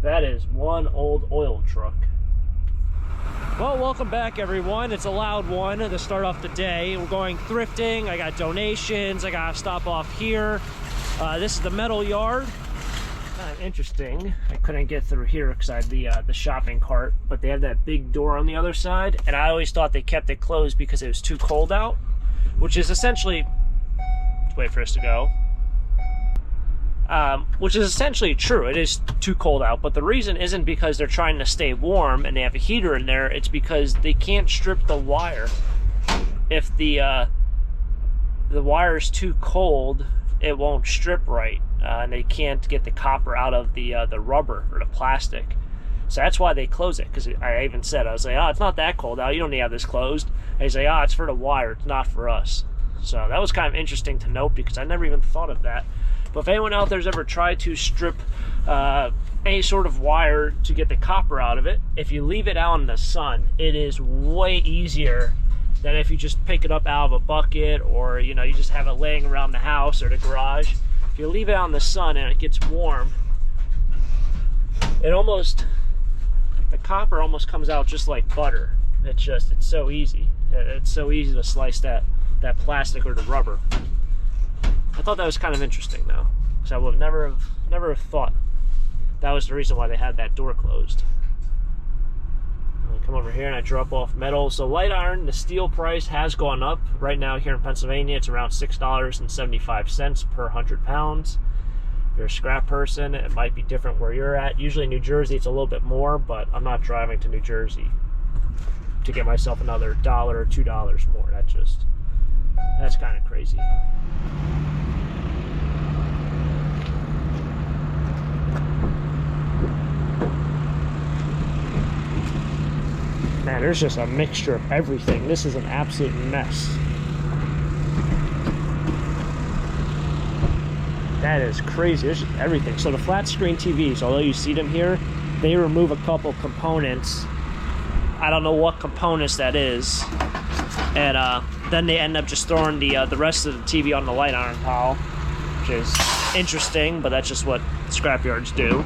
That is one old oil truck. Well, welcome back, everyone. It's a loud one to start off the day. We're going thrifting. I got donations. I got to stop off here. This is the metal yard. Kind of interesting. I couldn't get through here because I had the shopping cart, but they have that big door on the other side, and I always thought they kept it closed because it was too cold out, which is essentially... Let's wait for this to go. Which is essentially true. It is too cold out, but the reason isn't because they're trying to stay warm and they have a heater in there. It's because they can't strip the wire. If the wire is too cold, it won't strip right, and they can't get the copper out of the rubber or the plastic. So that's why they close it. Because I even said, I was like, oh, it's not that cold out. You don't need to have this closed. And he's like, oh, it's for the wire. It's not for us. So that was kind of interesting to note because I never even thought of that. But if anyone out there's ever tried to strip any sort of wire to get the copper out of it, if you leave it out in the sun, it is way easier than if you just pick it up out of a bucket, or you just have it laying around the house or the garage. If you leave it out in the sun and it gets warm, the copper almost comes out just like butter. It's so easy. It's so easy to slice that plastic or the rubber. I thought that was kind of interesting, though, because I would never have thought that was the reason why they had that door closed. I come over here and I drop off metal. So light iron, the steel price has gone up. Right now here in Pennsylvania, it's around $6.75 per 100 pounds. If you're a scrap person, it might be different where you're at. Usually in New Jersey, it's a little bit more, but I'm not driving to New Jersey to get myself another $1 or $2 more. That's kind of crazy. Man, there's just a mixture of everything. This is an absolute mess. That is crazy. There's just everything. So the flat screen TVs, although you see them here, they remove a couple components. I don't know what components that is. And then they end up just throwing the rest of the TV on the light iron pile, which is interesting, but that's just what scrapyards do.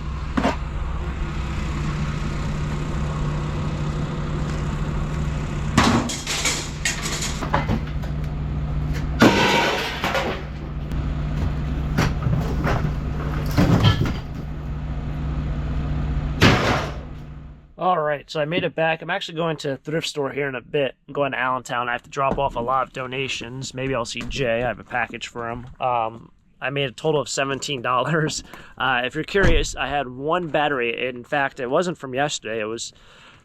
Alright, so I made it back. I'm actually going to a thrift store here in a bit. I'm going to Allentown. I have to drop off a lot of donations. Maybe I'll see Jay. I have a package for him. I made a total of $17. If you're curious, I had one battery. In fact, it wasn't from yesterday. It was,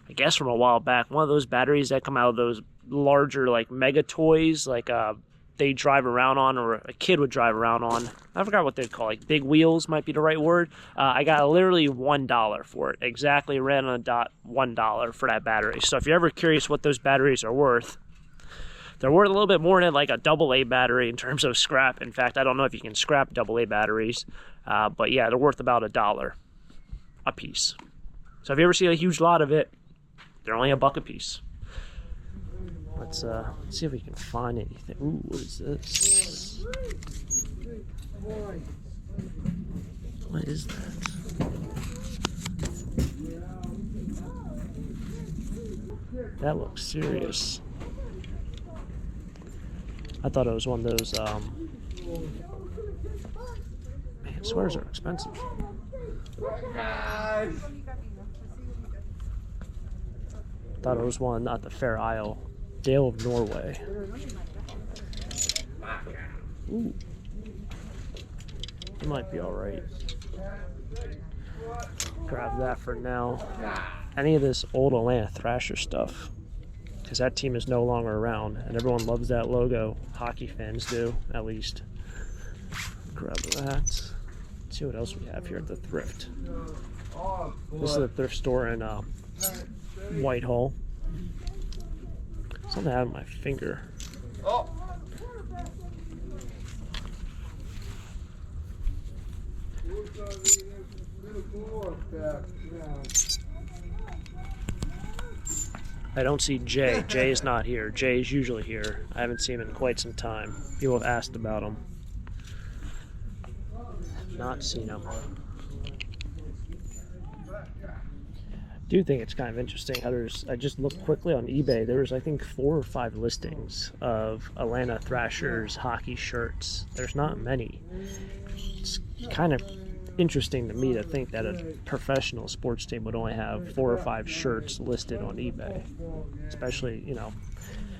I guess, from a while back. One of those batteries that come out of those larger, like, mega toys, like they drive around on, or a kid would drive around on. I forgot what they'd call, like big wheels might be the right word. I got literally $1 for it. Exactly right on the dot, $1 for that battery. So if you're ever curious what those batteries are worth, they're worth a little bit more than like a AA battery in terms of scrap. In fact, I don't know if you can scrap AA batteries, but yeah, they're worth about $1 a piece. So if you ever see a huge lot of it, they're only $1 a piece. Let's see if we can find anything. Ooh, what is this? What is that? That looks serious. I thought it was one of those, man, sweaters are expensive. I thought it was one, not the Fair Isle. Dale of Norway. Ooh. It might be alright. Grab that for now. Any of this old Atlanta Thrasher stuff, because that team is no longer around, and everyone loves that logo. Hockey fans do, at least. Grab that. Let's see what else we have here at the Thrift. This is a thrift store in Whitehall. Something out of my finger. Oh. I don't see Jay. Jay is not here. Jay is usually here. I haven't seen him in quite some time. People have asked about him. Not seen him. do think it's kind of interesting how I just looked quickly on eBay, there's I think 4 or 5 listings of Atlanta Thrashers hockey shirts. There's not many. It's kind of interesting to me to think that a professional sports team would only have 4 or 5 shirts listed on eBay. Especially, you know,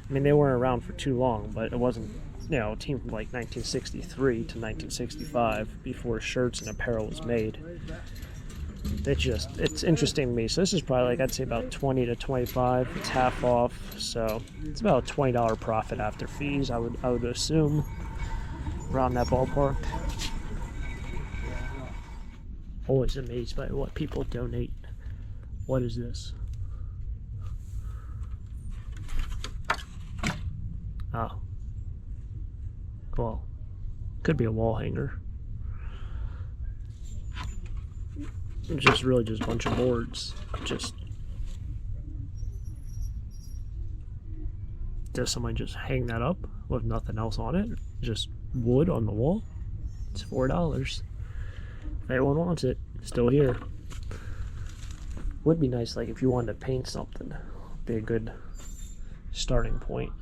I mean, they weren't around for too long, but it wasn't, you know, a team from like 1963 to 1965 before shirts and apparel was made. It's interesting to me. So this is probably like, I'd say about 20 to 25. It's half off, so it's about a $20 profit after fees, I would assume, around that ballpark. Always amazed by what people donate. What is this? Oh. Well, could be a wall hanger. It's just really just a bunch of boards. Does somebody just hang that up with nothing else on it? Just wood on the wall? It's $4. If anyone wants it, still here. Would be nice, like if you wanted to paint something, be a good starting point.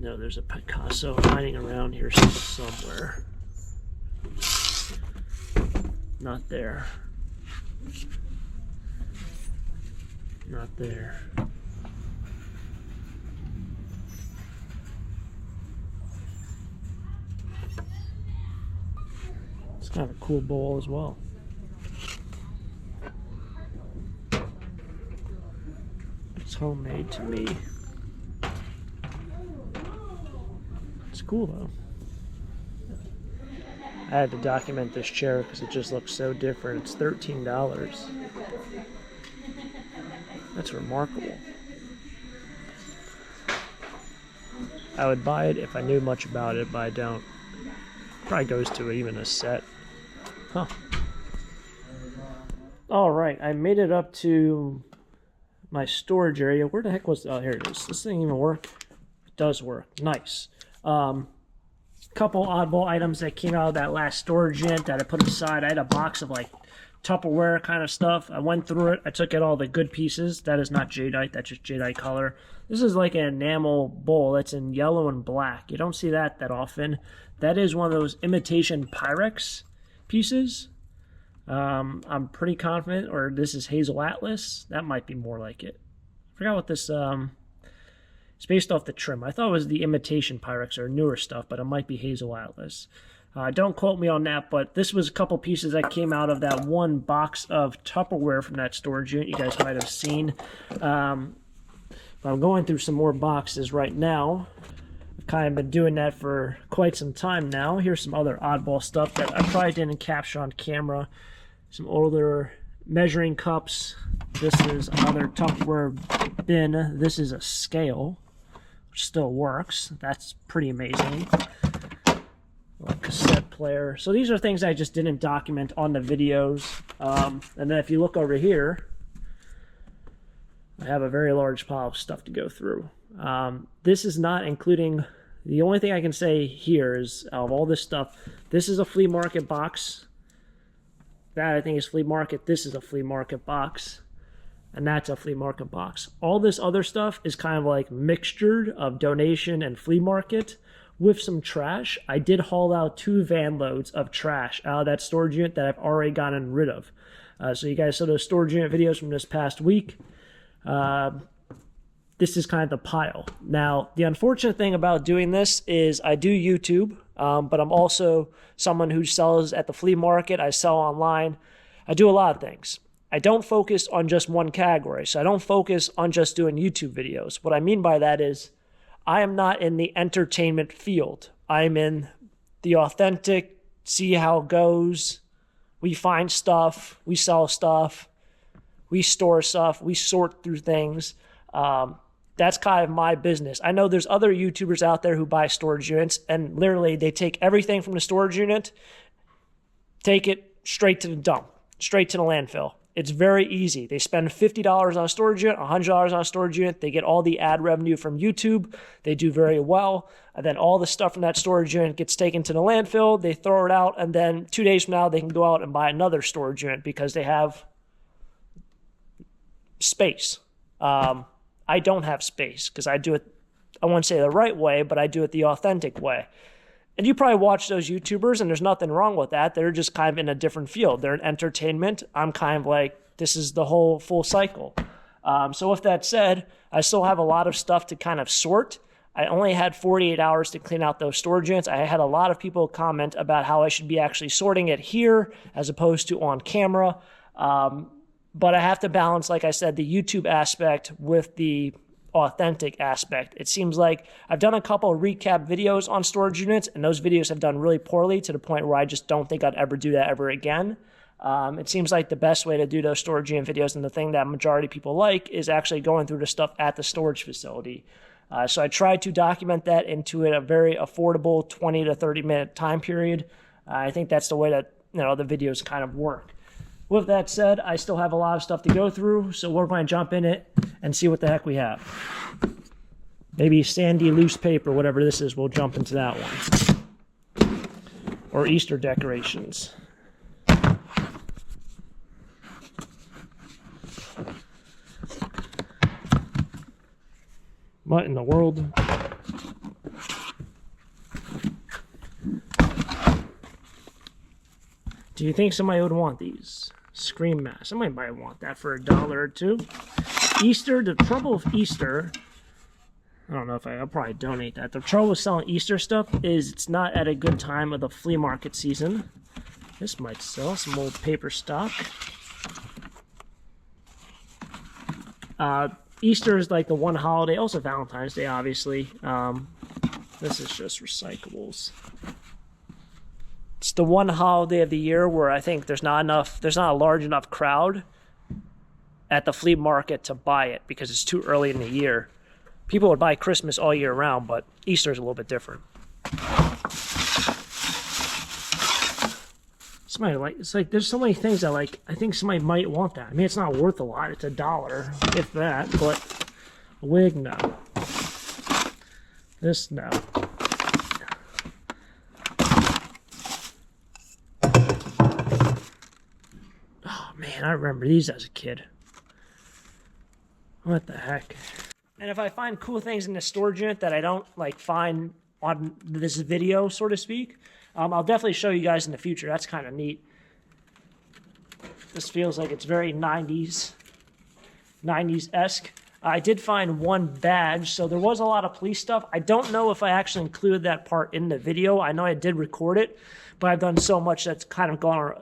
No, there's a Picasso hiding around here somewhere. Not there. Not there. It's kind of a cool bowl as well. It's homemade to me. Cool though. I had to document this chair because it just looks so different. It's $13. That's remarkable. I would buy it if I knew much about it, but I don't. Probably goes to even a set. Huh. Alright, I made it up to my storage area. Where the heck was... Oh, here it is. This thing even work? It does work. Nice. Couple oddball items that came out of that last storage unit that I put aside. I had a box of like Tupperware kind of stuff. I went through it. I took out all the good pieces. That is not jadeite. That's just jadeite color. This is like an enamel bowl that's in yellow and black. You don't see that often. That is one of those imitation Pyrex pieces. I'm pretty confident, or this is Hazel Atlas. That might be more like it. I forgot what this... It's based off the trim. I thought it was the imitation Pyrex or newer stuff, but it might be Hazel Atlas. Don't quote me on that, but this was a couple pieces that came out of that one box of Tupperware from that storage unit you guys might have seen. I'm going through some more boxes right now. I've kind of been doing that for quite some time now. Here's some other oddball stuff that I probably didn't capture on camera. Some older measuring cups. This is another Tupperware bin. This is a scale. Still works. That's pretty amazing. A cassette player. So these are things I just didn't document on the videos. And then if you look over here, I have a very large pile of stuff to go through. This is not including... The only thing I can say here is, out of all this stuff, this is a flea market box. That I think is flea market. This is a flea market box. And that's a flea market box. All this other stuff is kind of like mixtured of donation and flea market with some trash. I did haul out 2 van loads of trash out of that storage unit that I've already gotten rid of. So you guys saw those storage unit videos from this past week. This is kind of the pile. Now, the unfortunate thing about doing this is I do YouTube, but I'm also someone who sells at the flea market. I sell online. I do a lot of things. I don't focus on just one category, so I don't focus on just doing YouTube videos. What I mean by that is I am not in the entertainment field. I'm in the authentic, see how it goes. We find stuff, we sell stuff, we store stuff, we sort through things. That's kind of my business. I know there's other YouTubers out there who buy storage units, and literally they take everything from the storage unit take it straight to the dump, straight to the landfill. It's very easy. They spend $50 on a storage unit, $100 on a storage unit. They get all the ad revenue from YouTube. They do very well. And then all the stuff from that storage unit gets taken to the landfill. They throw it out. And then 2 days from now, they can go out and buy another storage unit because they have space. I don't have space because I do it, I won't say the right way, but I do it the authentic way. And you probably watch those YouTubers, and there's nothing wrong with that. They're just kind of in a different field. They're in entertainment. I'm kind of like, this is the whole full cycle. So with that said, I still have a lot of stuff to kind of sort. I only had 48 hours to clean out those storage units. I had a lot of people comment about how I should be actually sorting it here as opposed to on camera. But I have to balance, like I said, the YouTube aspect with the authentic aspect. It seems like I've done a couple of recap videos on storage units, and those videos have done really poorly to the point where I just don't think I'd ever do that ever again. It seems like the best way to do those storage unit videos, and the thing that majority of people like, is actually going through the stuff at the storage facility. So I tried to document that into a very affordable 20 to 30 minute time period. I think that's the way that the videos kind of work. With that said, I still have a lot of stuff to go through, so we're going to jump in it and see what the heck we have. Maybe sandy loose paper, whatever this is, we'll jump into that one. Or Easter decorations. What in the world? Do you think somebody would want these? Scream mask. Somebody might want that for $1 or $2. Easter, the trouble with Easter, I don't know if I'll probably donate that. The trouble with selling Easter stuff is it's not at a good time of the flea market season. This might sell some old paper stock. Easter is like the one holiday, also Valentine's Day, obviously. This is just recyclables. It's the one holiday of the year where I think there's not a large enough crowd at the flea market to buy it because it's too early in the year. People would buy Christmas all year round, but Easter's a little bit different. It's like there's so many things that I think somebody might want that. I mean, it's not worth a lot. It's $1, if that, but a wig, no. This, no. Man, I remember these as a kid. What the heck? And if I find cool things in the storage unit that I don't find on this video, so to speak, I'll definitely show you guys in the future. That's kind of neat. This feels like it's very 90s-esque. I did find one badge, so there was a lot of police stuff. I don't know if I actually included that part in the video. I know I did record it, but I've done so much that's kind of gone,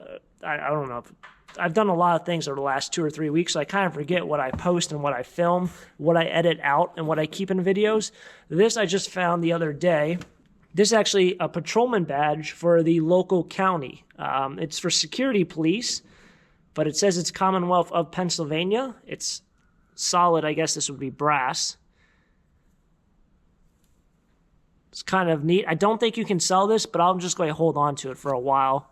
I don't know. I've done a lot of things over the last 2 or 3 weeks, so I kind of forget what I post and what I film, what I edit out, and what I keep in videos. This I just found the other day. This is actually a patrolman badge for the local county. It's for security police, but it says it's Commonwealth of Pennsylvania. It's solid, I guess this would be brass. It's kind of neat. I don't think you can sell this, but I'm just going to hold on to it for a while.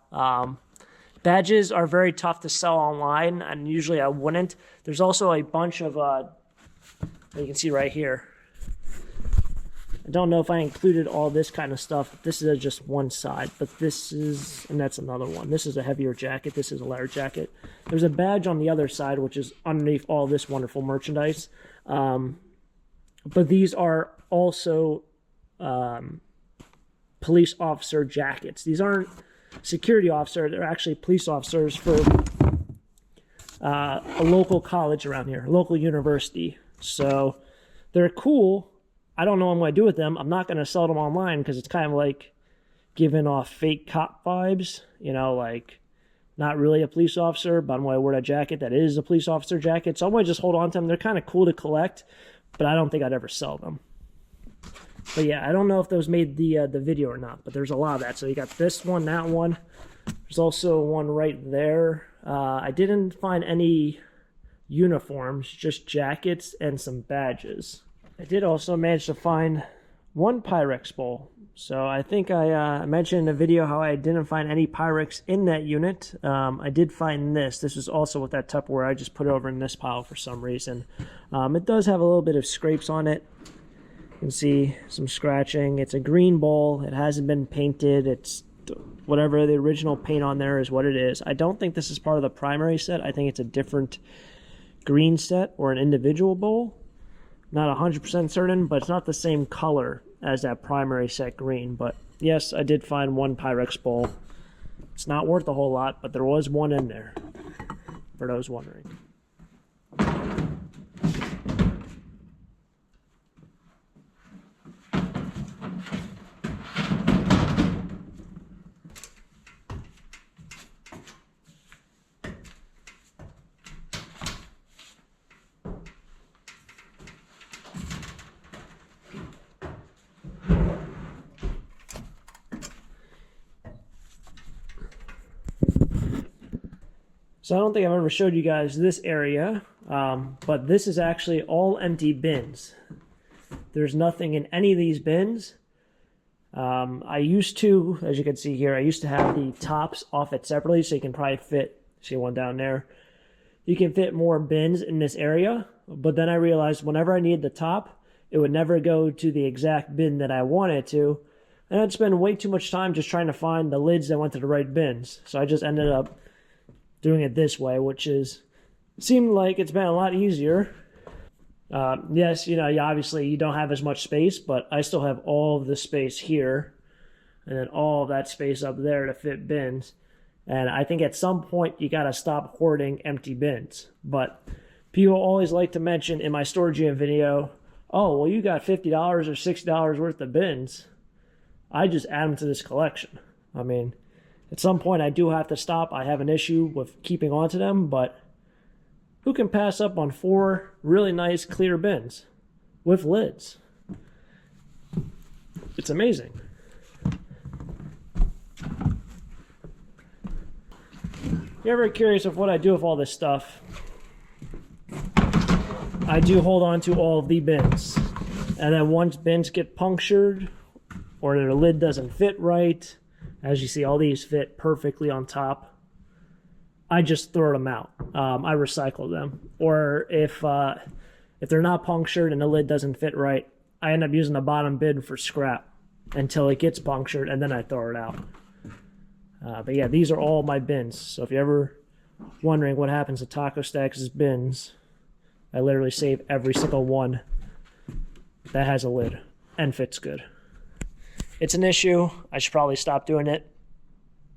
Badges are very tough to sell online, and usually I wouldn't. There's also a bunch of, you can see right here. I don't know if I included all this kind of stuff. This is just one side, but this is, and that's another one. This is a heavier jacket. This is a lighter jacket. There's a badge on the other side, which is underneath all this wonderful merchandise. But these are also police officer jackets. These aren't security officer, they're actually police officers for a local college around here, a local university. So they're cool. I don't know what I'm going to do with them. I'm not going to sell them online because it's kind of like giving off fake cop vibes, like not really a police officer, but I'm going to wear a jacket that is a police officer jacket. So I'm going to just hold on to them. They're kind of cool to collect, but I don't think I'd ever sell them. But yeah, I don't know if those made the video or not, but there's a lot of that. So you got this one, that one. There's also one right there. I didn't find any uniforms, just jackets and some badges. I did also manage to find one Pyrex bowl. So I think I mentioned in a video how I didn't find any Pyrex in that unit. I did find this. This was also with that Tupperware. I just put it over in this pile for some reason. It does have a little bit of scrapes on it. You can see some scratching. It's a green bowl. It hasn't been painted. It's whatever the original paint on there is what it is. I don't think this is part of the primary set. I think it's a different green set or an individual bowl. Not 100% certain, but it's not the same color as that primary set green. But yes, I did find one Pyrex bowl. It's not worth a whole lot, but there was one in there, for those wondering. So I don't think I've ever showed you guys this area, but this is actually all empty bins. There's nothing in any of these bins. I used to, as you can see here, I used to have the tops off it separately, so you can probably fit, see one down there. You can fit more bins in this area, but then I realized whenever I needed the top, it would never go to the exact bin that I wanted to, and I'd spend way too much time just trying to find the lids that went to the right bins. So I just ended up doing it this way, which is seemed like it's been a lot easier. Yes, you know, obviously you don't have as much space, but I still have all of the space here and then all of that space up there to fit bins. And I think at some point you got to stop hoarding empty bins. But people always like to mention in my storage unit video, oh, well, you got $50 or $60 worth of bins. I just add them to this collection. I mean, at some point, I do have to stop. I have an issue with keeping on to them, but who can pass up on 4 really nice clear bins with lids? It's amazing. You're ever curious of what I do with all this stuff? I do hold on to all of the bins. And then once bins get punctured or their lid doesn't fit right, as you see, all these fit perfectly on top, I just throw them out. I recycle them. Or if they're not punctured and the lid doesn't fit right, I end up using the bottom bin for scrap until it gets punctured, and then I throw it out. But yeah, these are all my bins. So if you're ever wondering what happens to Taco Stacks' bins, I literally save every single one that has a lid and fits good. It's an issue. I should probably stop doing it,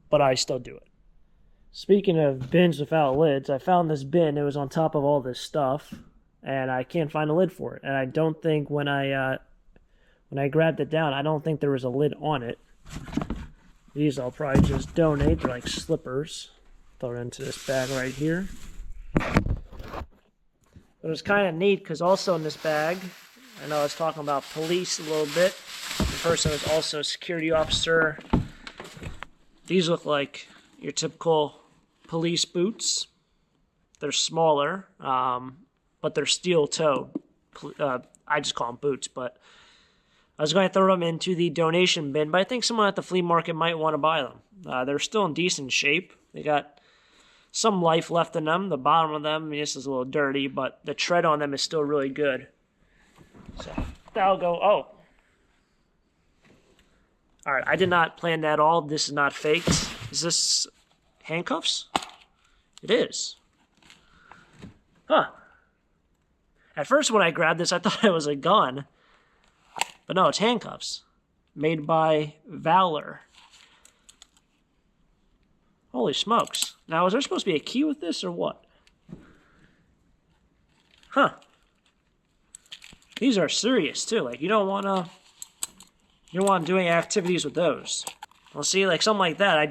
but I still do it. Speaking of bins without lids, I found this bin. It was on top of all this stuff, and I can't find a lid for it. And I don't think when I grabbed it down, I don't think there was a lid on it. These I'll probably just donate. They're like slippers. Throw it into this bag right here. But it was kind of neat because also in this bag, I know I was talking about police a little bit. The person was also a security officer. These look like your typical police boots. They're smaller, but they're steel-toed. I just call them boots, but I was going to throw them into the donation bin, but I think someone at the flea market might want to buy them. They're still in decent shape. They got some life left in them. The bottom of them, this is a little dirty, but the tread on them is still really good. So that'll go. Oh. All right, I did not plan that at all. This is not faked. Is this handcuffs? It is. Huh. At first when I grabbed this, I thought it was a gun. But no, it's handcuffs. Made by Valor. Holy smokes. Now, is there supposed to be a key with this or what? Huh. These are serious too. Like, you don't want to do any activities with those. Well, see, like something like that, I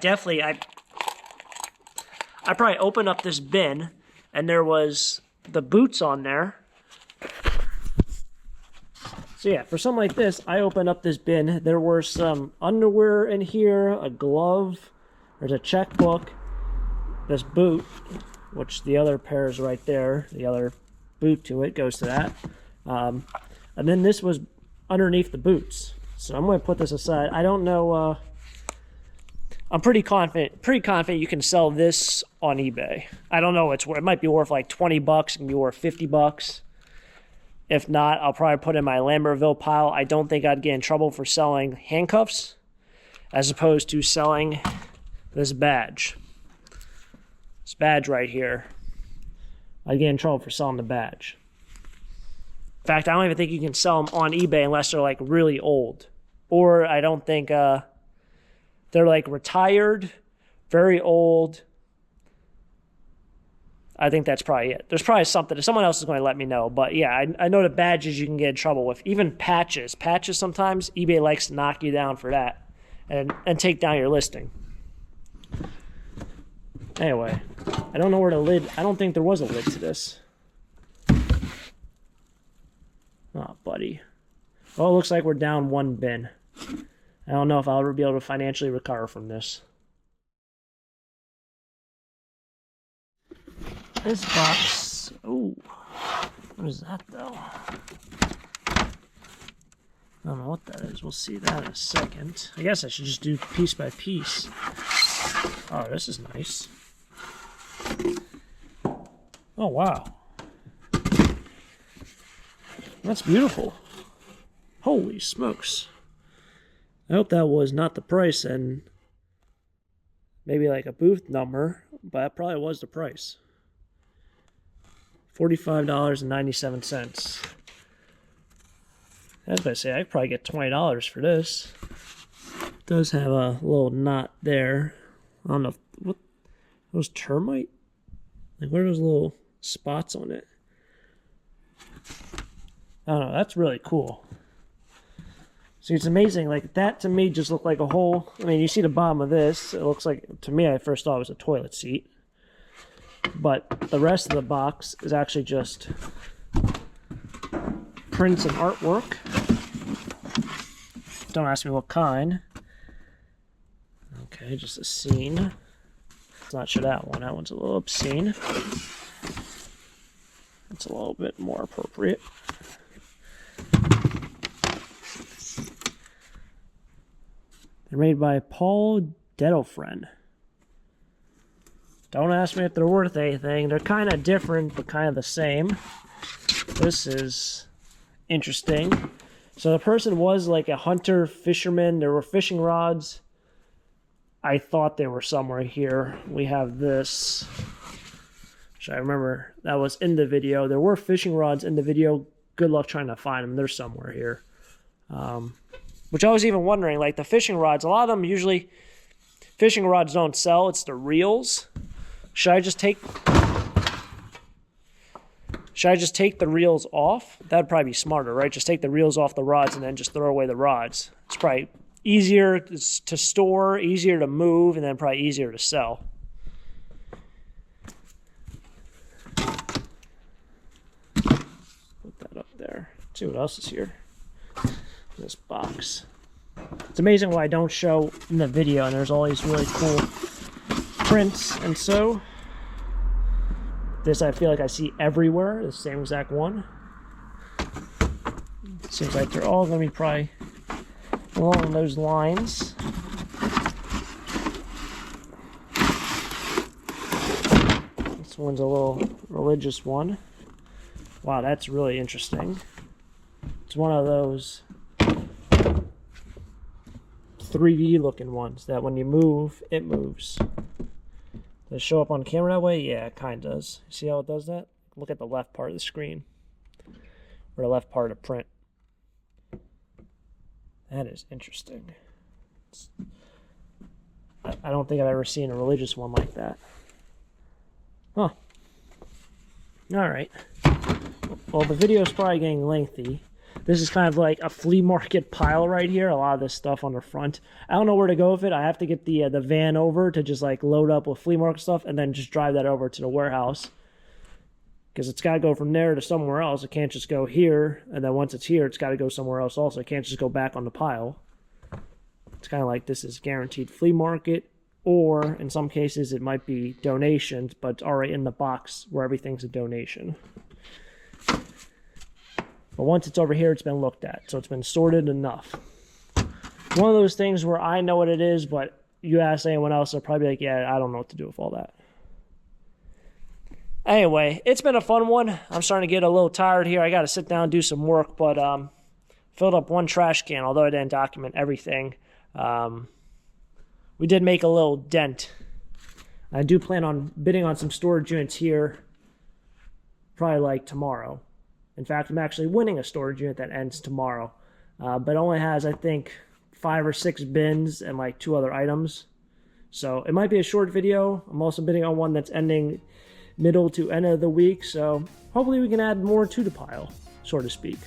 probably opened up this bin and there was the boots on there. So yeah, for something like this, I opened up this bin. There were some underwear in here, a glove, there's a checkbook, this boot, which the other pair is right there. The other boot to it goes to that. And then this was underneath the boots. So I'm going to put this aside. I don't know. I'm pretty confident you can sell this on eBay. I don't know what's worth. It might be worth like 20 bucks. It can be worth 50 bucks. If not, I'll probably put it in my Lambertville pile. I don't think I'd get in trouble for selling handcuffs as opposed to selling this badge. This badge right here. I'd get in trouble for selling the badge. In fact, I don't even think you can sell them on eBay unless they're like really old. Or I don't think they're like retired, very old. I think that's probably it. There's probably something. Someone else is going to let me know. But yeah, I know the badges you can get in trouble with. Even patches. Patches sometimes, eBay likes to knock you down for that and take down your listing. Anyway, I don't know where the lid... I don't think there was a lid to this. Oh, buddy. Well, it looks like we're down one bin. I don't know if I'll ever be able to financially recover from this. This box... Ooh. What is that, though? I don't know what that is. We'll see that in a second. I guess I should just do piece by piece. Oh, this is nice. Oh, wow. That's beautiful. Holy smokes. I hope that was not the price and maybe like a booth number, but that probably was the price. $45.97. I was about to say, I could probably get $20 for this. It does have a little knot there. I don't know, what, those termite? Like, what are those little spots on it? I don't know, that's really cool. See, it's amazing, like, that to me just looked like a hole. I mean, you see the bottom of this, it looks like, to me, I first thought it was a toilet seat. But the rest of the box is actually just prints and artwork. Don't ask me what kind. Okay, just a scene. It's not sure that one. That one's a little obscene. It's a little bit more appropriate. They're made by Paul Dettelfriend. Don't ask me if they're worth anything. They're kind of different, but kind of the same. This is interesting. So the person was like a hunter, fisherman. There were fishing rods. I thought they were somewhere here. We have this, which I remember that was in the video. There were fishing rods in the video. Good luck trying to find them. They're somewhere here. Which I was even wondering, like the fishing rods, a lot of them usually, fishing rods don't sell. It's the reels. Should I just take the reels off? That'd probably be smarter, right? Just take the reels off the rods and then just throw away the rods. It's probably easier to store, easier to move, and then probably easier to sell. Put that up there. Let's see what else is here in this box. It's amazing what I don't show in the video, and there's all these really cool prints. And so this I feel like I see everywhere, the same exact one. Seems like they're all going to be probably along those lines. This one's a little religious one. Wow, that's really interesting. It's one of those 3D looking ones that when you move, it moves. Does it show up on camera that way? Yeah, it kind of does. See how it does that? Look at the left part of the screen. Or the left part of print. That is interesting. I don't think I've ever seen a religious one like that. Huh. Alright. Well, the video is probably getting lengthy. This is kind of like a flea market pile right here. A lot of this stuff on the front. I don't know where to go with it. I have to get the van over to just like load up with flea market stuff and then just drive that over to the warehouse. Because it's got to go from there to somewhere else. It can't just go here, and then once it's here, it's got to go somewhere else also. It can't just go back on the pile. It's kind of like this is guaranteed flea market, or in some cases it might be donations, but it's already in the box where everything's a donation. But once it's over here, it's been looked at, so it's been sorted enough. One of those things where I know what it is, but you ask anyone else, they'll probably be like, yeah, I don't know what to do with all that. Anyway, it's been a fun one. I'm starting to get a little tired here. I got to sit down and do some work, but filled up one trash can, although I didn't document everything. We did make a little dent. I do plan on bidding on some storage units here, probably like tomorrow. In fact, I'm actually winning a storage unit that ends tomorrow, but it only has, I think, 5 or 6 bins and like 2 other items. So it might be a short video. I'm also bidding on one that's ending middle to end of the week, so hopefully we can add more to the pile, so to speak.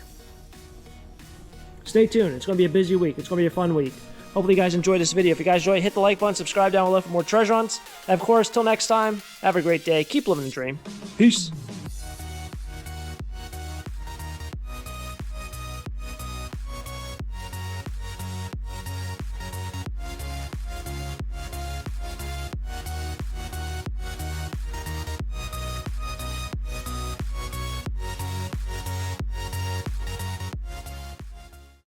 Stay tuned. It's going to be a busy week. It's going to be a fun week. Hopefully you guys enjoyed this video. If you guys enjoyed, hit the like button, subscribe down below for more treasure hunts. And of course, till next time, have a great day. Keep living the dream. Peace.